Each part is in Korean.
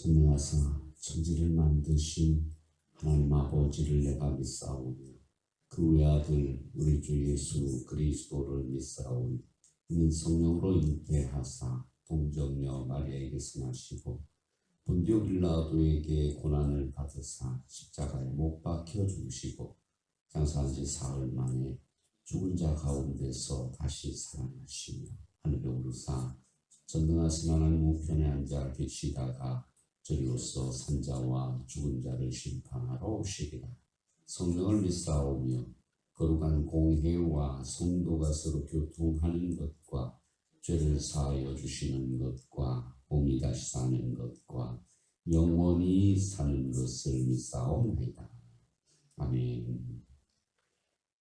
전능하사 천지를 만드신 하나님 아버지를 내가 믿사오며 그 외아들 우리 주 예수 그리스도를 믿사오니 이는 성령으로 잉태하사 동정녀 마리아에게서 나시고 본디오 빌라도에게 고난을 받으사 십자가에 못 박혀 죽으시고 장사한 지 사흘 만에 죽은 자 가운데서 다시 살아나시며 하늘에 오르사 전능하신 하나님 우편에 앉아 계시다가 저리로서 산자와 죽은 자를 심판하러 오시리라. 성령을 믿사오며 거룩한 공회와 성도가 서로 교통하는 것과 죄를 사하여 주시는 것과 몸이 다시 사는 것과 영원히 사는 것을 믿사옵나이다. 아멘.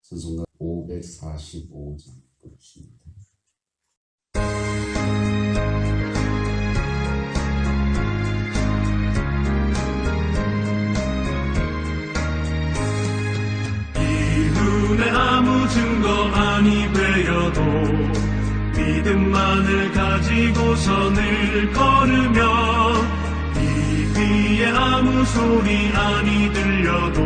찬송가 545장 부르십니다. 이눈에 아무 증거 아니 되어도 믿음만을 가지고서 늘 걸으며 이 귀에 아무 소리 아니 들려도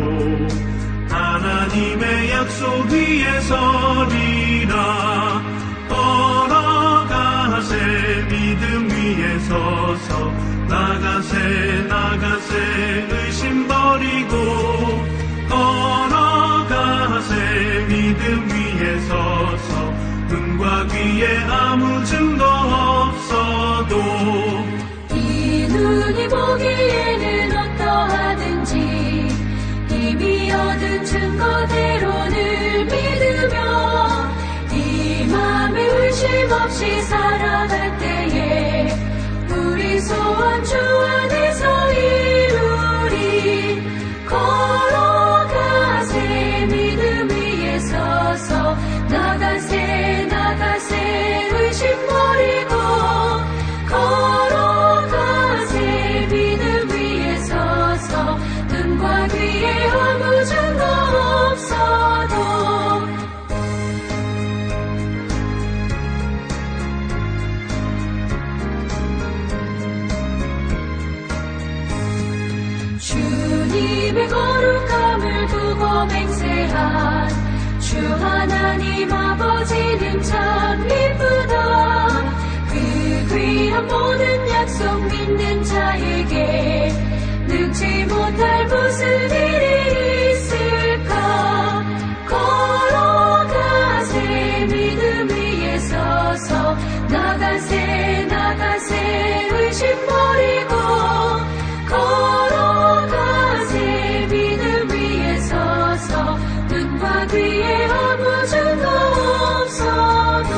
하나님의 약속 위에 서리라. 걸어가세 믿음 위에 서서 나가세 의심 버리고 걸어가세 믿음 위에 서서 눈과 귀에 아무 증거 없어도 이 눈이 보기에는 어떠하든지 이미 얻은 증거대로 늘 믿으며 이 맘에 의심 없이 살아갈 때에 우리 소원 주 안에서 이루리. 걸어가세 믿음 위에 서서 나가세 의심 버리고 걸어가세 믿음 위에 서서 눈과 귀에 아무 증거 없어도 주님의 거룩함을 두고 맹세한 주 하나님 아버지는 참 이쁘다. 그 귀한 모든 약속 믿는 자에게 능치 못할 무슨 일이 있을까. 걸어가세 믿음 위에 서서 나가세 의심 버리고 걸어가세 믿음 위에 서서 눈과 귀에 아무 증거 없어도.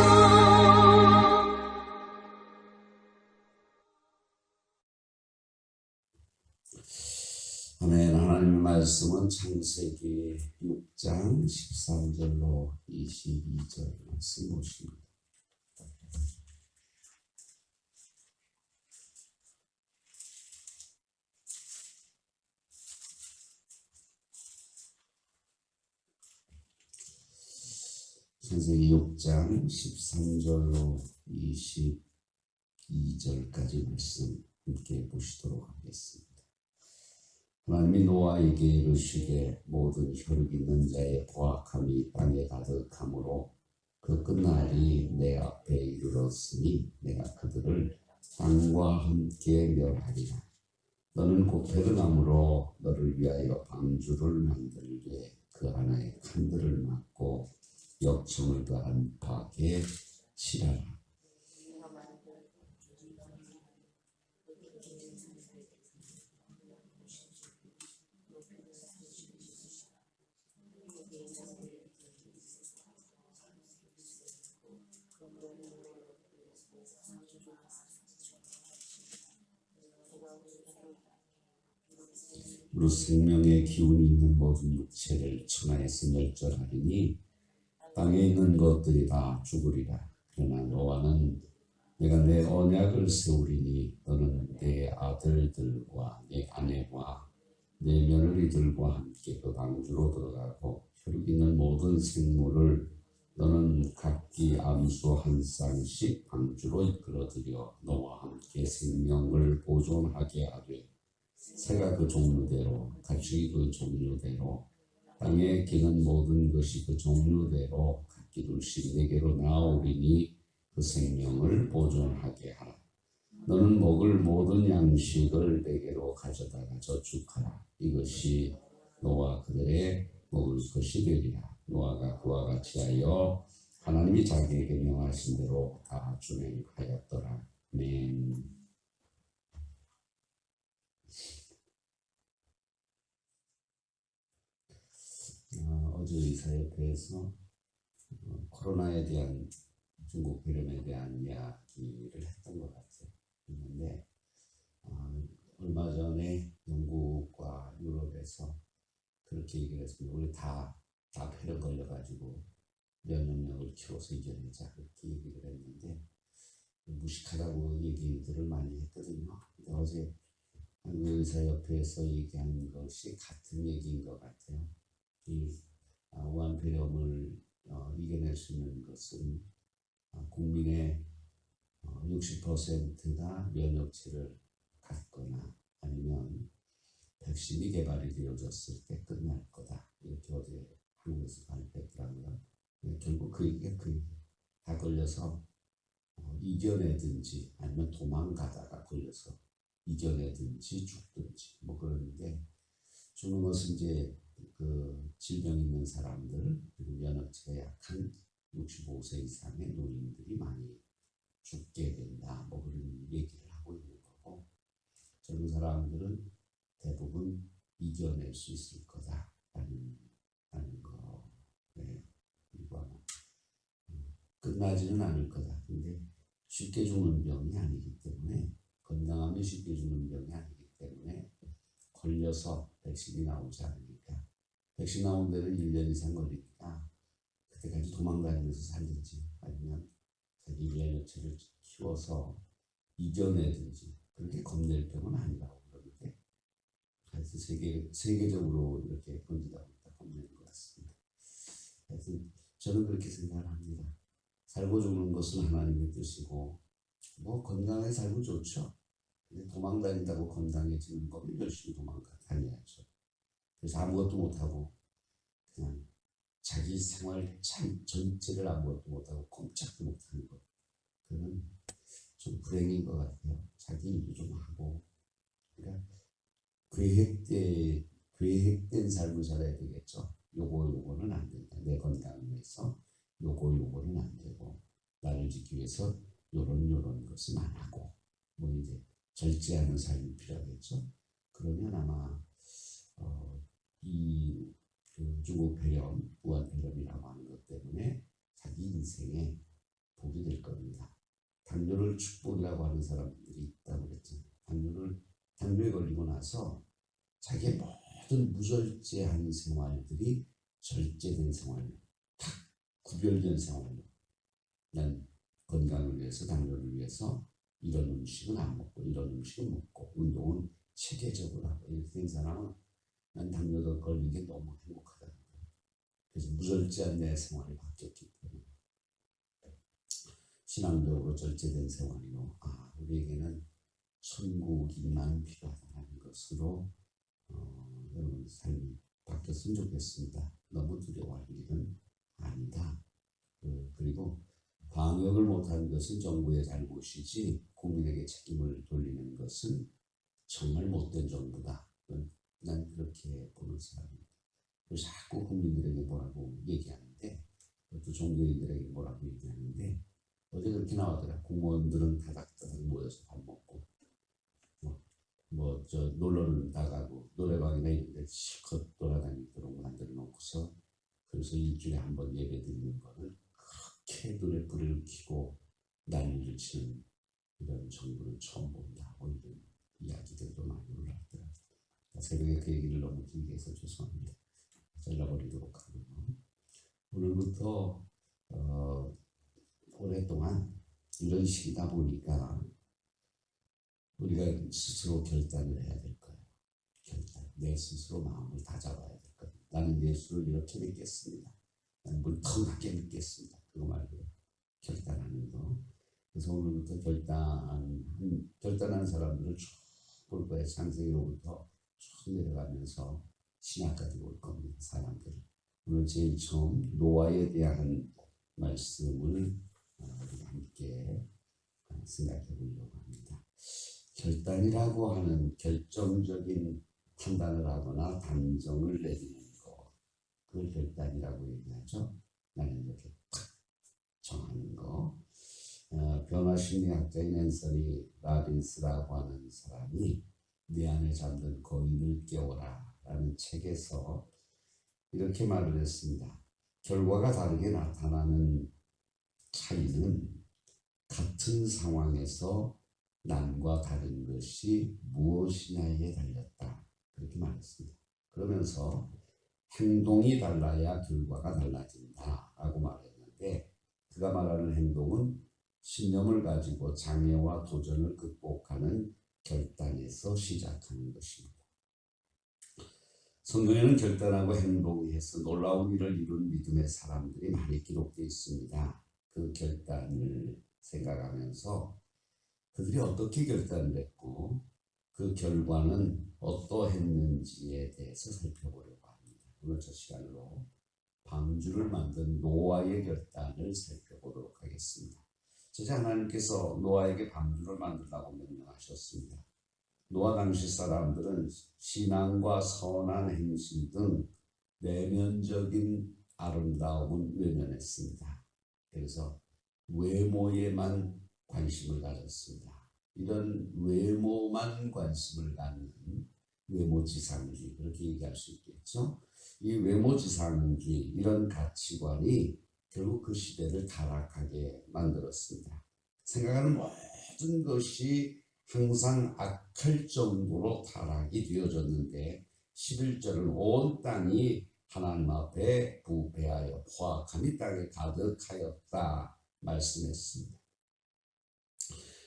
아멘. 하나님의 말씀은 창세기 6장 13절로 22절 말씀 보십니다. 창세기 6장 13절로 22절까지 말씀 함께 보시도록 하겠습니다. 하나님이 노아에게 이르시되 모든 혈육 있는 자의 포악함이 땅에 가득하므로 그 끝날이 내 앞에 이르렀으니 내가 그들을 땅과 함께 멸하리라. 너는 고페르나무로 너를 위하여 방주를 만들되 그 하나의 칸들을 막고 역청을 더한 벽에 칠하라. 무릇 생명의 기운이 있는 모든 육체를 천하에서 멸절하리니 땅에 있는 것들이 다 죽으리라. 그러나 노아는 내가 내 언약을 세우리니 너는 내 아들들과 내 아내와 내 며느리들과 함께 그 방주로 들어가고 혈육 있는 모든 생물을 너는 각기 암수 한 쌍씩 방주로 이끌어들여 너와 함께 생명을 보존하게 하되 새가 그 종류대로, 가축이 그 종류대로, 땅에 기는 모든 것이 그 종류대로 각기 둘씩 내게로 나오리니 그 생명을 보존하게 하라. 너는 먹을 모든 양식을 내게로 가져다가 저축하라. 이것이 너와 그들의 먹을 것이 되리라. 노아가 그와 같이 하여 하나님이 자기에게 명하신 대로 다 준행하였더라. 아멘. 어제 의사협회에서 코로나에 대한 중국 폐렴에 대한 이야기를 했던 것 같아요. 했는데 얼마 전에 영국과 유럽에서 그렇게 얘기를 했습니다. 우리 다 폐렴 걸려가지고 면역력을 키워서 이겨내자 그렇게 얘기를 했는데 무식하다고 얘기들을 많이 했거든요. 근데 어제 한국의사협회에서 얘기한 것이 같은 얘기인 것 같아요. 이 우한폐렴을 이겨낼 수 있는 것은 국민의 60%가 면역체를 갖거나 아니면 백신이 개발이 되어졌을 때 끝날 거다. 이렇게 어제 한국에서 발표했더라고요. 결국 그 얘기가 다 걸려서 이겨내든지 아니면 도망가다가 걸려서 이겨내든지 죽든지 뭐 그러는데 죽는 것은 이제 그 질병 있는 사람들 그리고 면역체가 약한 65세 이상의 노인들이 많이 죽게 된다. 뭐 그런 얘기를 하고 있는 거고 젊은 사람들은 대부분 이겨낼 수 있을 거다라는 거. 네. 그리고 아마 끝나지는 않을 거다. 근데 쉽게 죽는 병이 아니기 때문에 건강하면 쉽게 죽는 병이 아니기 때문에 걸려서 백신이 나오지 않으니까 백신 나온 데는 1년 이상 걸리니까 그때까지 도망다니면서 살든지 아니면 자기 면역체를 키워서 이겨내든지 그렇게 겁낼 병은 아니라고 그러는데 그래서 세계적으로 이렇게 번지다 보니까 겁내는 것 같습니다. 하여튼 저는 그렇게 생각을 합니다. 살고 죽는 것은 하나님의 뜻이고 뭐 건강하게 살고 좋죠. 근데 도망다닌다고 건강해지는 거면 열심히 도망다녀야죠. 그래서 아무것도 못하고 그냥 자기 생활 전체를 아무것도 못하고 꼼짝도 못하는 것 그건 좀 불행인 것 같아요. 자기 일도 좀 하고 그러니까 계획된 삶을 살아야 되겠죠. 요거는 안 된다. 내 건강을 위해서 요거는 안 되고 나를 지키기 위해서 요런 것은 안 하고 뭐 이제 절제하는 삶이 필요하겠죠. 그러면 아마 그 중국 폐렴, 우한 폐렴이라고 하는 것 때문에 자기 인생에 복이 될 겁니다. 당뇨를 축복이라고 하는 사람들이 있다고 그랬죠. 당뇨에 걸리고 나서 자기의 모든 무절제한 생활들이 절제된 생활로 딱 구별된 생활로 난 건강을 위해서 당뇨를 위해서 이런 음식은 안 먹고 이런 음식은 먹고 운동은 체계적으로 하고 이렇게 된 사람은 난 당뇨가 걸린 게 너무 행복하다. 그래서 무절제한 내 생활이 바뀌었기 때문에 신앙적으로 절제된 생활이요. 우리에게는 천국이만 필요하다는 것으로 여러분 삶이 바뀌었으면 좋겠습니다. 너무 두려워할 일은 아니다. 그리고 방역을 못하는 것은 정부의 잘못이지 국민에게 책임을 돌리는 것은 정말 못된 정부다. 난 그렇게 보는 사람입니다. 그래서 자꾸 국민들에게 뭐라고 얘기하는데 또 종교인들에게 뭐라고 얘기하는데 어제 그렇게 나오더라. 공무원들은 다닥다닥 모여서 밥 먹고 놀러는 나가고 노래방이나 이런 데 실컷 돌아다니도록 만들어 놓고서 그래서 일주일에 한 번 예배 드리는 거를 그렇게 눈에 불을 켜고 난리를 치는 이런 정부는 처음 본다. 뭐 이런 이야기들도 많이 올라왔더라고요. 새벽에 그 얘기를 너무 길게 해서 죄송합니다. 잘라버리도록 하고요. 오늘부터 오랫동안 이런 시기다 보니까 우리가 스스로 결단을 해야 될 거예요. 내 스스로 마음을 다잡아야 될 거예요. 나는 예수를 이렇게 믿겠습니다. 나는 물컹하게 믿겠습니다. 그거 말고요. 결단하는 거. 그래서 오늘부터 결단하는 사람들을 볼 거예요. 창세기로부터 쭉 내려가면서 신약까지 올 겁니다. 사람들은. 오늘 제일 처음 노아에 대한 말씀을 우리 함께 생각해 보려고 합니다. 결단이라고 하는 결정적인 판단을 하거나 단정을 내리는 것, 그걸 결단이라고 얘기하죠. 나는 이렇게 탁 정하는 거. 변화심리학자인 앤서니 라빈스라고 하는 사람이 내 안에 잠든 거인을 깨워라 라는 책에서 이렇게 말을 했습니다. 결과가 다르게 나타나는 차이는 같은 상황에서 남과 다른 것이 무엇이냐에 달렸다. 그렇게 말했습니다. 그러면서 행동이 달라야 결과가 달라진다 라고 말했는데, 그가 말하는 행동은 신념을 가지고 장애와 도전을 극복하는 결단에서 시작하는 것입니다. 성경에는 결단하고 행동해서 놀라운 일을 이룬 믿음의 사람들이 많이 기록되어 있습니다. 그 결단을 생각하면서 그들이 어떻게 결단을 했고 그 결과는 어떠했는지에 대해서 살펴보려고 합니다. 오늘 저 시간으로 방주를 만든 노아의 결단을 살펴보도록 하겠습니다. 제자 하나님께서 노아에게 방주를 만들라고 명령하셨습니다. 노아 당시 사람들은 신앙과 선한 행실 등 내면적인 아름다움은 외면했습니다. 그래서 외모에만 관심을 가졌습니다. 이런 외모만 관심을 갖는 외모지상주의, 그렇게 얘기할 수 있겠죠. 이 외모지상주의, 이런 가치관이 결국 그 시대를 타락하게 만들었습니다. 생각하는 모든 것이 항상 악할 정도로 타락이 되어졌는데 11절은 온 땅이 하나님 앞에 부패하여 포악함이 땅에 가득하였다 말씀했습니다.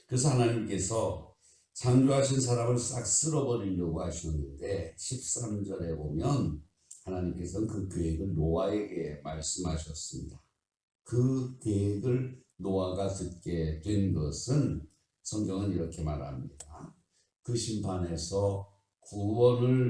그래서 하나님께서 창조하신 사람을 싹 쓸어버리려고 하셨는데 13절에 보면 하나님께서는 그 계획을 노아에게 말씀하셨습니다. 그 계획을 노아가 듣게 된 것은 성경은 이렇게 말합니다. 그 심판에서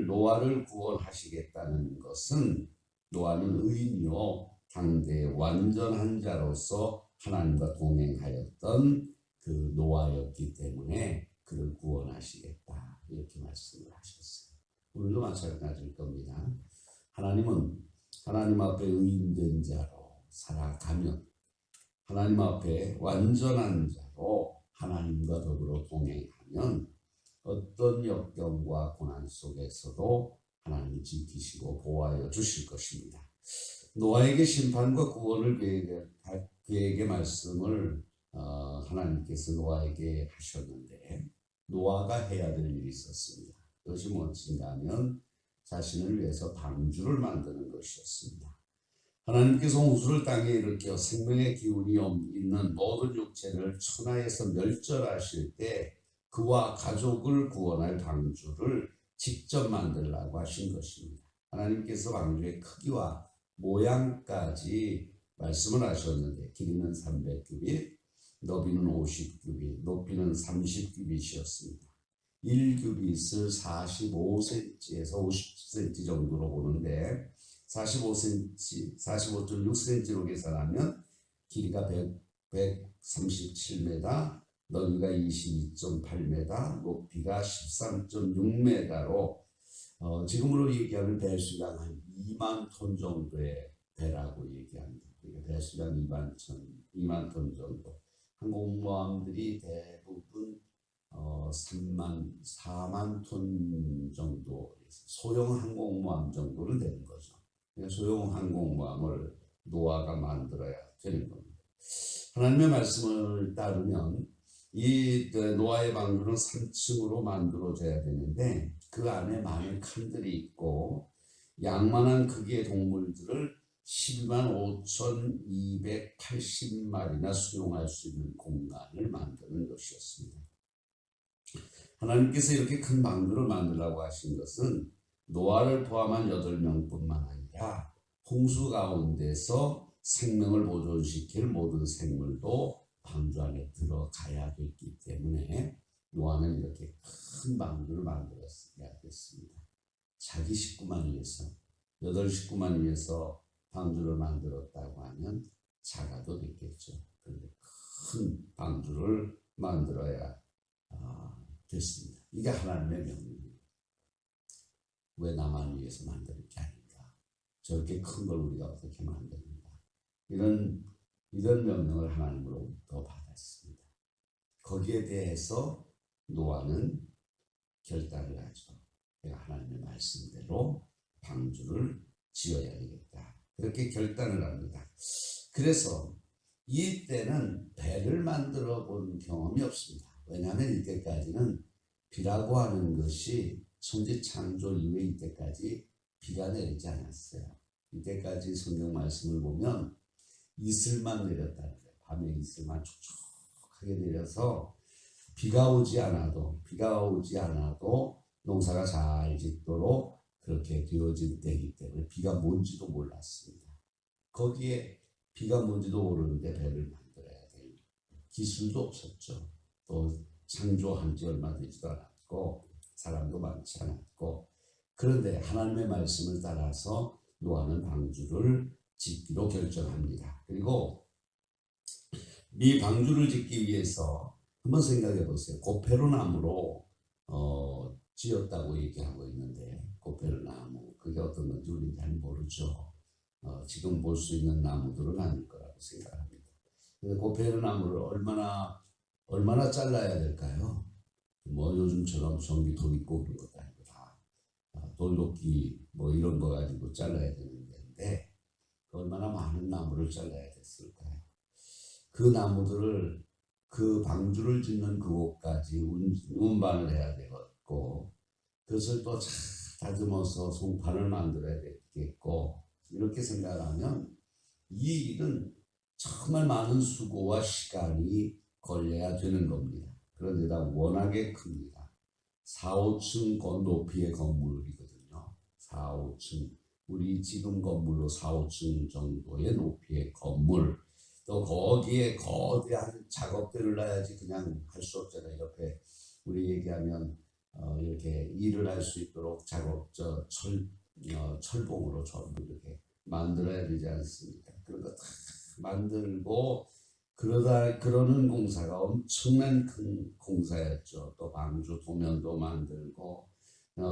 노아를 구원하시겠다는 것은 노아는 의인이요 당대 완전한 자로서 하나님과 동행하였던 그 노아였기 때문에 그를 구원하시겠다, 이렇게 말씀을 하셨어요. 우리도 마찬가지일 겁니다. 하나님은 하나님 앞에 의인된 자로 살아가면, 하나님 앞에 완전한 자로 하나님과 더불어 동행하면 어떤 역경과 고난 속에서도 하나님이 지키시고 보호하여 주실 것입니다. 노아에게 심판과 구원을 계획의 말씀을 하나님께서 노아에게 하셨는데 노아가 해야 될 일이 있었습니다. 그것이 무엇인가 하면 자신을 위해서 방주를 만드는 것이었습니다. 하나님께서 홍수를 땅에 일으켜 생명의 기운이 있는 모든 육체를 천하에서 멸절하실 때 그와 가족을 구원할 방주를 직접 만들라고 하신 것입니다. 하나님께서 방주의 크기와 모양까지 말씀을 하셨는데 길이는 300규빗, 너비는 50규빗, 높이는 30규빗이었습니다. 1규빗을 45cm에서 50cm 정도로 보는데 45.6cm로 계산하면 길이가 137m, 넓이가 22.8m, 높이가 13.6m로 지금으로 얘기하면 배수량 한 2만 톤 정도의 배라고 얘기합니다. 그러니까 배수량 2만 톤 정도. 항공모함들이 대부분 4만 톤 정도, 소형 항공모함 정도는 되는 거죠. 소형 항공모함을 노아가 만들어야 되는 겁니다. 하나님의 말씀을 따르면 이 노아의 방주는 3층으로 만들어져야 되는데 그 안에 많은 칸들이 있고 양만한 크기의 동물들을 12만 5,280마리나 수용할 수 있는 공간을 만드는 것이었습니다. 하나님께서 이렇게 큰 방주를 만들라고 하신 것은 노아를 포함한 8명뿐만 아니라 홍수 가운데서 생명을 보존시킬 모든 생물도 방주 안에 들어가야 됐기 때문에 노아는 이렇게 큰 방주를 만들었어야 됐습니다. 자기 식구만 위해서, 8식구만 위해서 방주를 만들었다고 하면 작아도 됐겠죠. 그런데 큰 방주를 만들어야 됐습니다. 이게 하나님의 명령입니다. 왜 나만 위해서 만드는 게 아닌가? 저렇게 큰 걸 우리가 어떻게 만드는가? 이런 명령을 하나님으로부터 받았습니다. 거기에 대해서 노아는 결단을 하죠. 내가 하나님의 말씀대로 방주를 지어야 되겠다. 그렇게 결단을 합니다. 그래서 이때는 배를 만들어 본 경험이 없습니다. 왜냐하면 이때까지는 비라고 하는 것이 천지 창조 이후에 이때까지 비가 내리지 않았어요. 이때까지 성경 말씀을 보면 이슬만 내렸다는 거예요. 밤에 이슬만 촉촉하게 내려서 비가 오지 않아도 농사가 잘 짓도록 그렇게 되어진 때이기 때문에 비가 뭔지도 몰랐습니다. 거기에 비가 뭔지도 모르는데 배를 만들어야 될 기술도 없었죠. 또 창조한 지 얼마 되지도 않았고 사람도 많지 않았고, 그런데 하나님의 말씀을 따라서 노아는 방주를 짓기로 결정합니다. 그리고 이 방주를 짓기 위해서 한번 생각해 보세요. 고페르나무로 지었다고 얘기하고 있는데, 고페르나무 그게 어떤 건지 우리는 잘 모르죠. 지금 볼 수 있는 나무들은 아닐 거라고 생각합니다. 그래서 고페르나무를 얼마나 잘라야 될까요? 뭐 요즘처럼 전기톱 있고 그런 것도 아니고 다 돌도끼 뭐 이런 거 가지고 잘라야 되는 데인데 얼마나 많은 나무를 잘라야 됐을까요? 그 나무들을 그 방주를 짓는 그곳까지 운반을 해야 되겠고, 그것을 또 잘 다듬어서 송판을 만들어야 되겠고, 이렇게 생각하면 이 일은 정말 많은 수고와 시간이 걸려야 되는 겁니다. 그런데다 워낙에 큽니다. 4, 5층 높이의 건물이거든요. 4, 5층. 우리 지금 건물로 4, 5층 정도의 높이의 건물. 또 거기에 거대한 작업대를 놔야지 그냥 할 수 없잖아요. 옆에 우리 얘기하면 이렇게 일을 할 수 있도록 철봉으로 전부 이렇게 만들어야 되지 않습니까? 그런 거 다 만들고 그러는 공사가 엄청난 큰 공사였죠. 또 방주 도면도 만들고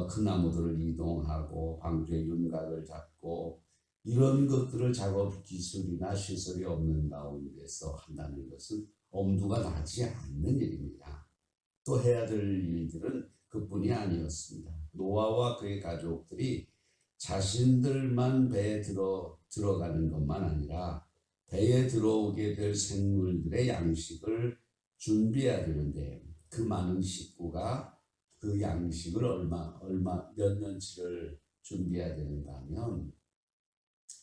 큰 나무들을 이동하고 방주의 윤곽을 잡고 이런 것들을 작업 기술이나 시설이 없는 가운데서 한다는 것은 엄두가 나지 않는 일입니다. 또 해야 될 일들은 그뿐이 아니었습니다. 노아와 그의 가족들이 자신들만 배에 들어가는 것만 아니라 배에 들어오게 될 생물들의 양식을 준비해야 되는데, 그 많은 식구가 그 양식을 몇 년치를 준비해야 되는가 하면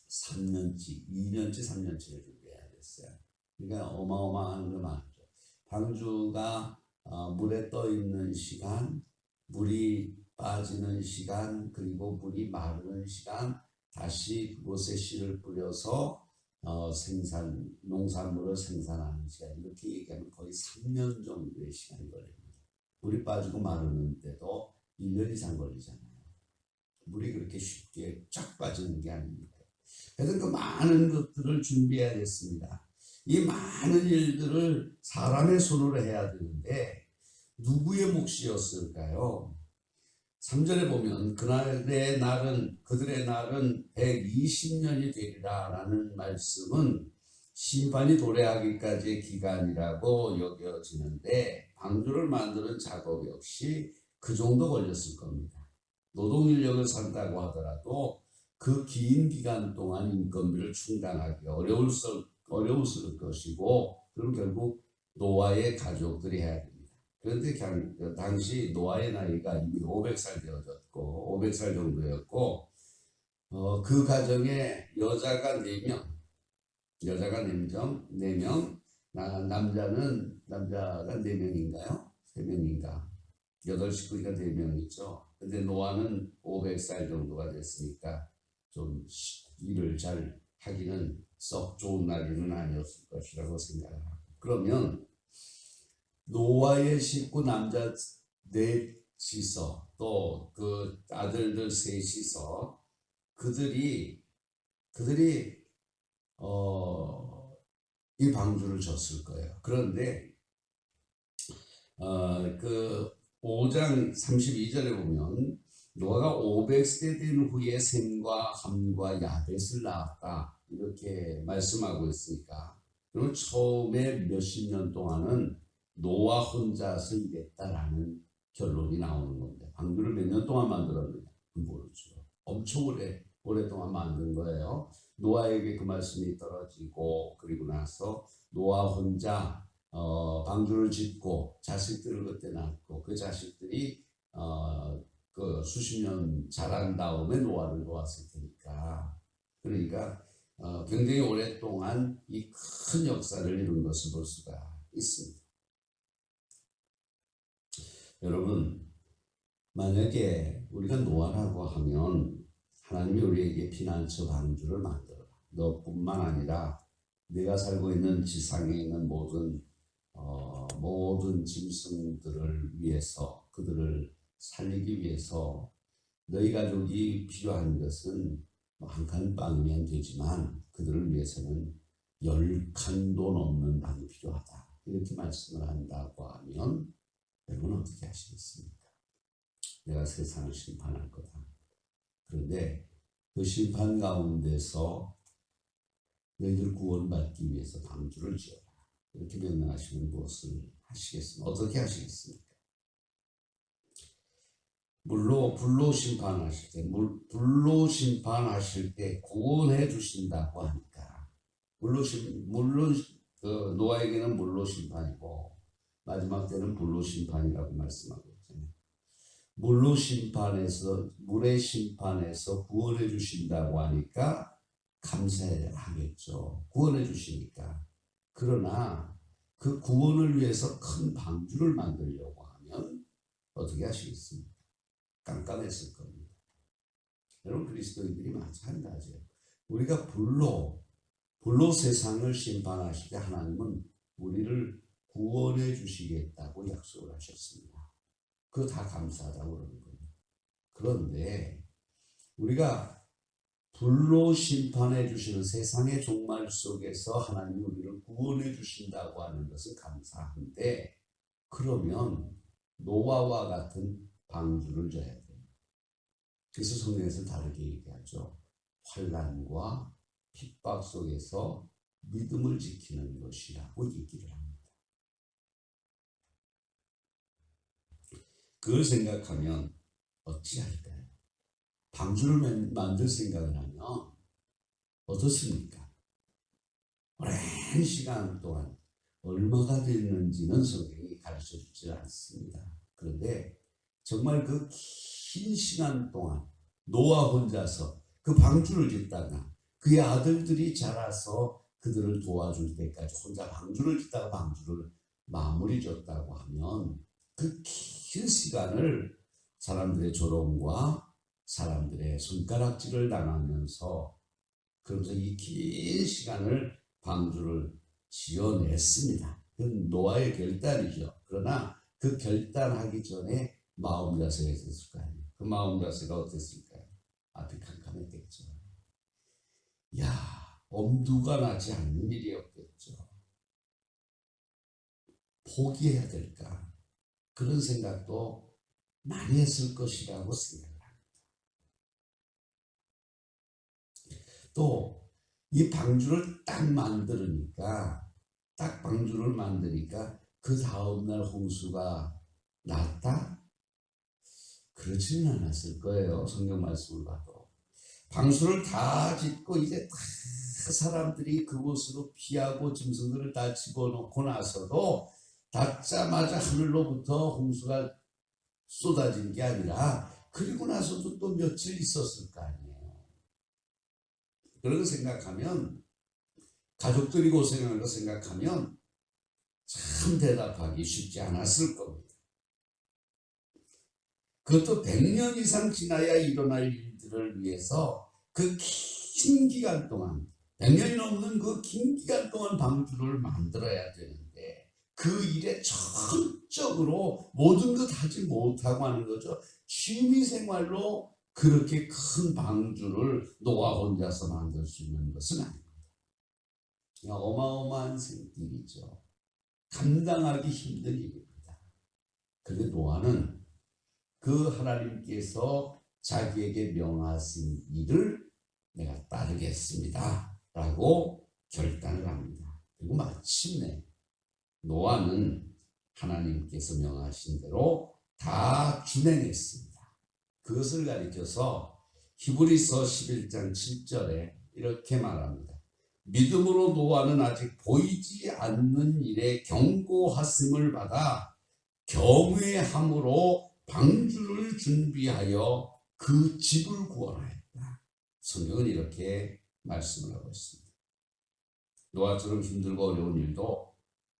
3년치, 2년치, 3년치를 준비해야 됐어요. 그러니까 어마어마한 게 많죠. 방주가 물에 떠 있는 시간, 물이 빠지는 시간, 그리고 물이 마르는 시간, 다시 그곳에 씨를 뿌려서 농산물을 생산하는 시간, 이렇게 얘기하면 거의 3년 정도의 시간이 걸립니다. 물이 빠지고 마르는데도 1년 이상 걸리잖아요. 물이 그렇게 쉽게 쫙 빠지는 게 아닙니다. 그래서 그 많은 것들을 준비해야 됐습니다. 이 많은 일들을 사람의 손으로 해야 되는데 누구의 몫이었을까요? 3절에 보면 그들의 날은 120년이 되리라 라는 말씀은 심판이 도래하기까지의 기간이라고 여겨지는데, 방주를 만드는 작업 역시 그 정도 걸렸을 겁니다. 노동인력을 산다고 하더라도 그 긴 기간 동안 인건비를 충당하기 어려웠을 것이고, 그럼 결국 노아의 가족들이 해야 됩니다. 그런데 당시 노아의 나이가 이미 500살 되어졌고 500살 정도였고, 그 가정에 여자가 4명, 남자가 4명인가요? 3명인가? 8식구니까 4명이죠. 근데 노아는 500살 정도가 됐으니까 좀 일을 잘 하기는 썩 좋은 나이는 아니었을 것이라고 생각을 하고, 그러면 노아의 식구 남자 넷이서 또 그 아들들 셋이서 그들이 이 방주를 졌을 거예요. 그런데 그 5장 32절에 보면 노아가 500세 된 후에 셈과 함과 야벳을 낳았다 이렇게 말씀하고 있으니까, 그러면 처음에 몇십 년 동안은 노아 혼자서 일했다라는 결론이 나오는 건데, 방주를 몇 년 동안 만들었느냐 모르죠. 엄청 오랫동안 만든 거예요. 노아에게 그 말씀이 떨어지고, 그리고 나서 노아 혼자 방주를 짓고 자식들을 그때 낳고, 그 자식들이 그 수십 년 자란 다음에 노아를 놓았을 테니까, 그러니까 굉장히 오랫동안 이 큰 역사를 이룬 것을 볼 수가 있습니다. 여러분, 만약에 우리가 노아라고 하면 하나님이 우리에게 피난처 방주를 만들어라, 너뿐만 아니라 내가 살고 있는 지상에 있는 모든 짐승들을 위해서, 그들을 살리기 위해서 너희 가족이 필요한 것은 한 칸 빵이면 되지만 그들을 위해서는 10칸도 넘는 빵이 필요하다, 이렇게 말씀을 한다고 하면 여러분 어떻게 하시겠습니까? 내가 세상을 심판할 거다. 그런데 그 심판 가운데서 너희들 구원받기 위해서 방주를 지어라, 이렇게 명령하시면 무엇을 하시겠습니까? 어떻게 하시겠습니까? 불로 심판하실 때 구원해 주신다고 하니까, 물론 그 노아에게는 물로 심판이고 마지막 때는 불로 심판이라고 말씀하고 있잖아요. 물의 심판에서 구원해 주신다고 하니까 감사하겠죠. 구원해 주시니까. 그러나 그 구원을 위해서 큰 방주를 만들려고 하면 어떻게 하시겠습니까? 깜깜했을 겁니다. 여러분, 그리스도인들이 마찬가지예요. 우리가 불로 세상을 심판하실 때 하나님은 우리를 구원해 주시겠다고 약속을 하셨습니다. 그거 다 감사하다고 그러는 거예요. 그런데 우리가 불로 심판해 주시는 세상의 종말 속에서 하나님이 우리를 구원해 주신다고 하는 것은 감사한데, 그러면 노아와 같은 방주를 져야 돼요. 그래서 성경에서 다르게 얘기하죠. 환난과 핍박 속에서 믿음을 지키는 것이라고 얘기를 합니다. 그걸 생각하면 어찌할까요? 방주를 만들 생각을 하면 어떻습니까? 오랜 시간 동안 얼마가 됐는지는 성경이 가르쳐주지 않습니다. 그런데 정말 그 긴 시간 동안 노아 혼자서 그 방주를 짓다가 그의 아들들이 자라서 그들을 도와줄 때까지 혼자 방주를 짓다가 방주를 마무리 졌다고 하면, 그 긴 시간을 사람들의 조롱과 사람들의 손가락질을 당하면서, 그러면서 이 긴 시간을 방주를 지어냈습니다. 그건 노아의 결단이죠. 그러나 그 결단하기 전에 마음 자세가 있었을 거 아니에요. 그 마음 자세가 어땠을까요? 앞이 캄캄했겠죠. 엄두가 나지 않는 일이었겠죠. 포기해야 될까? 그런 생각도 많이 했을 것이라고 생각을 합니다. 또 이 방주를 딱 방주를 만드니까 그 다음날 홍수가 났다? 그렇지는 않았을 거예요. 성경 말씀을 봐도. 방수를 다 짓고 이제 다 사람들이 그곳으로 피하고 짐승들을 다 집어넣고 나서도 닿자마자 하늘로부터 홍수가 쏟아진 게 아니라, 그리고 나서도 또 며칠 있었을 거 아니에요. 그런 거 생각하면, 가족들이 고생하는 거 생각하면 참 대답하기 쉽지 않았을 겁니다. 그것도 100년 이상 지나야 일어날 일들을 위해서 그 긴 기간 동안, 100년이 넘는 그 긴 기간 동안 방주를 만들어야 되는데, 그 그 일에 전적으로 모든 것 하지 못하고 하는 거죠. 취미생활로 그렇게 큰 방주를 노아 혼자서 만들 수 있는 것은 아닙니다. 어마어마한 일이죠. 감당하기 힘든 일입니다. 그런데 노아는 그 하나님께서 자기에게 명하신 일을 내가 따르겠습니다 라고 결단을 합니다. 그리고 마침내 노아는 하나님께서 명하신 대로 다 준행했습니다. 그것을 가리켜서 히브리서 11장 7절에 이렇게 말합니다. 믿음으로 노아는 아직 보이지 않는 일에 경고하심을 받아 경외함으로 방주를 준비하여 그 집을 구원하였다. 성경은 이렇게 말씀을 하고 있습니다. 노아처럼 힘들고 어려운 일도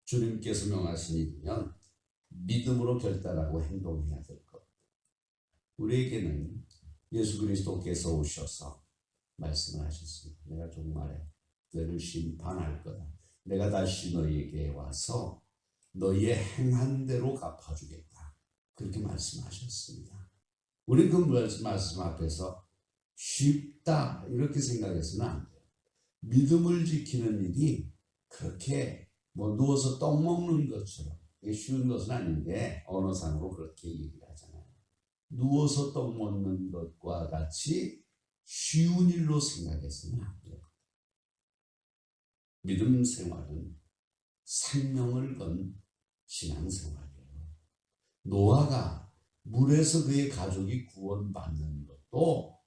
주님께서 명하신 일이면 믿음으로 결단하고 행동해야 될 것. 우리에게는 예수 그리스도께서 오셔서 말씀을 하셨습니다. 내가 종말에 너를 심판할 거다. 내가 다시 너희에게 와서 너희의 행한 대로 갚아주겠다. 그렇게 말씀하셨습니다. 우리는 그 말씀 앞에서 쉽다 이렇게 생각해서는 안 돼요. 믿음을 지키는 일이 그렇게 누워서 떡 먹는 것처럼 쉬운 것은 아닌데 언어상으로 그렇게 얘기를 하잖아요. 누워서 떡 먹는 것과 같이 쉬운 일로 생각해서는 안 돼요. 믿음 생활은 생명을 건 신앙생활이에요. 노아가 물에서 그의 가족이 구원받는 것도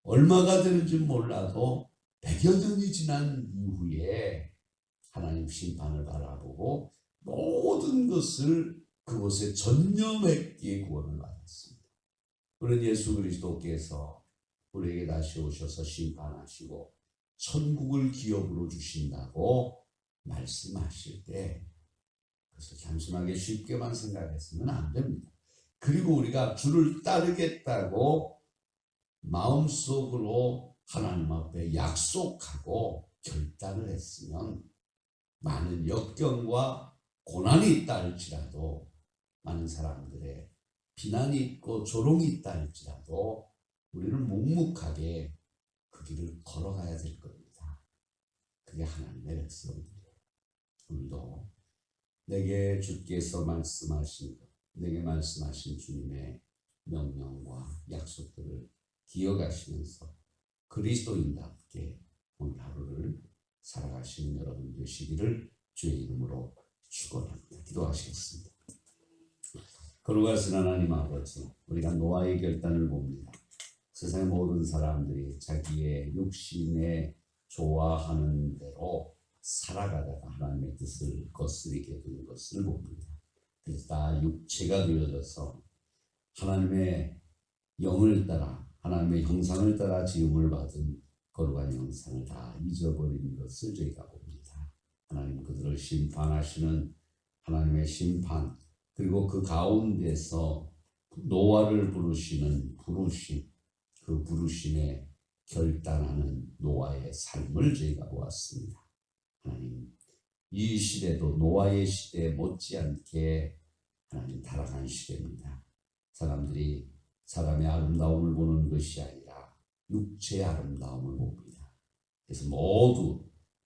얼마가 되는지 몰라도 100여 년이 지난 이후에 하나님 심판을 바라보고 모든 것을 그곳에 전념했기에 구원을 받았습니다. 우리는 예수 그리스도께서 우리에게 다시 오셔서 심판하시고 천국을 기업으로 주신다고 말씀하실 때 그래서 단순하게 쉽게만 생각해서는 안 됩니다. 그리고 우리가 주를 따르겠다고 마음속으로 하나님 앞에 약속하고 결단을 했으면 많은 역경과 고난이 있다 할지라도 많은 사람들의 비난이 있고 조롱이 있다 할지라도 우리는 묵묵하게 그 길을 걸어가야 될 겁니다. 그게 하나님의 백성들이에요. 오늘도 내게 주께서 말씀하신 것, 내게 말씀하신 주님의 명령과 약속들을 기억하시면서 그리스도인답게 오늘 하루를 살아가시는 여러분 되시기를 주의 이름으로 축원합니다. 기도하시겠습니다. 거룩하신 하나님 아버지, 우리가 노아의 결단을 봅니다. 세상의 모든 사람들이 자기의 육신에 좋아하는 대로 살아가다가 하나님의 뜻을 거스르게 된 것을 봅니다. 그래서 다 육체가 되어져서 하나님의 영을 따라 하나님의 형상을 따라 지음을 받은 거룩한 형상을 다 잊어버린 것을 저희가 봅니다. 하나님 그들을 심판하시는 하나님의 심판, 그리고 그 가운데서 노아를 부르시는 부르심, 그 부르심에 결단하는 노아의 삶을 저희가 보았습니다. 하나님, 이 시대도 노아의 시대에 못지않게 하나님 타락한 시대입니다. 사람들이 사람의 아름다움을 보는 것이 아니라 육체의 아름다움을 봅니다. 그래서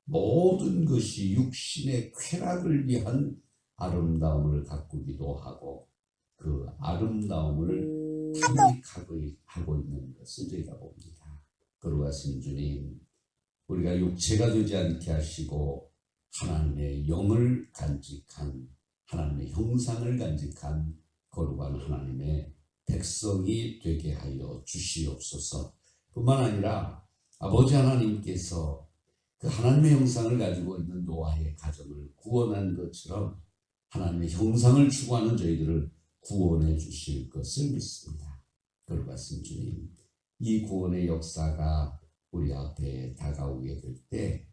모든 것이 육신의 쾌락을 위한 아름다움을 가꾸기도 하고 그 아름다움을 탐닉하고 있는 것을 저희가 봅니다. 거룩하신 주님, 우리가 육체가 되지 않게 하시고 하나님의 영을 간직한, 하나님의 형상을 간직한 거룩한 하나님의 백성이 되게 하여 주시옵소서. 뿐만 아니라 아버지 하나님께서 그 하나님의 형상을 가지고 있는 노아의 가정을 구원한 것처럼 하나님의 형상을 추구하는 저희들을 구원해 주실 것을 믿습니다. 거룩하신 주님, 이 구원의 역사가 우리 앞에 다가오게 될 때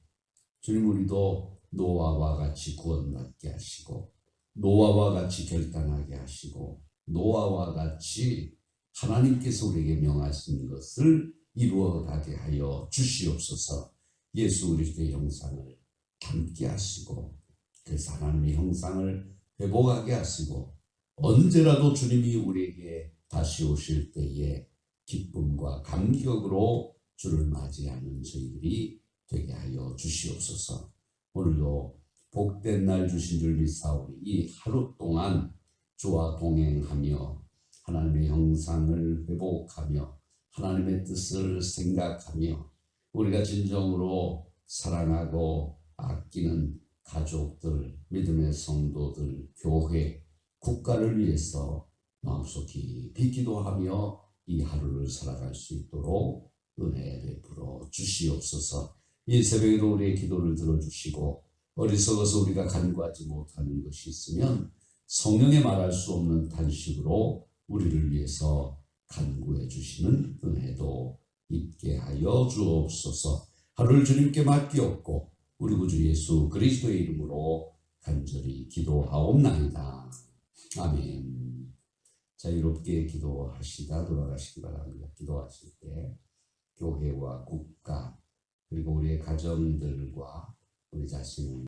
주님, 우리도 노아와 같이 구원받게 하시고 노아와 같이 결단하게 하시고 노아와 같이 하나님께서 우리에게 명하신 것을 이루어가게 하여 주시옵소서. 예수 그리스도의 형상을 담게 하시고 그래서 하나님의 형상을 회복하게 하시고 언제라도 주님이 우리에게 다시 오실 때에 기쁨과 감격으로 주를 맞이하는 저희들이 되게 하여 주시옵소서. 오늘도 복된 날 주신 줄 믿사오니 이 하루 동안 주와 동행하며 하나님의 형상을 회복하며 하나님의 뜻을 생각하며 우리가 진정으로 사랑하고 아끼는 가족들, 믿음의 성도들, 교회, 국가를 위해서 마음속 깊이 기도하며 이 하루를 살아갈 수 있도록 은혜 베풀어 주시옵소서. 이 새벽에도 우리의 기도를 들어주시고 어리석어서 우리가 간구하지 못하는 것이 있으면 성령의 말할 수 없는 탄식으로 우리를 위해서 간구해 주시는 은혜도 있게 하여 주옵소서. 하루를 주님께 맡기옵고 우리 구주 예수 그리스도의 이름으로 간절히 기도하옵나이다. 아멘. 자유롭게 기도하시다 돌아가시기 바랍니다. 기도하실 때 교회와 국가 그리고 우리의 가정들과 우리 자신을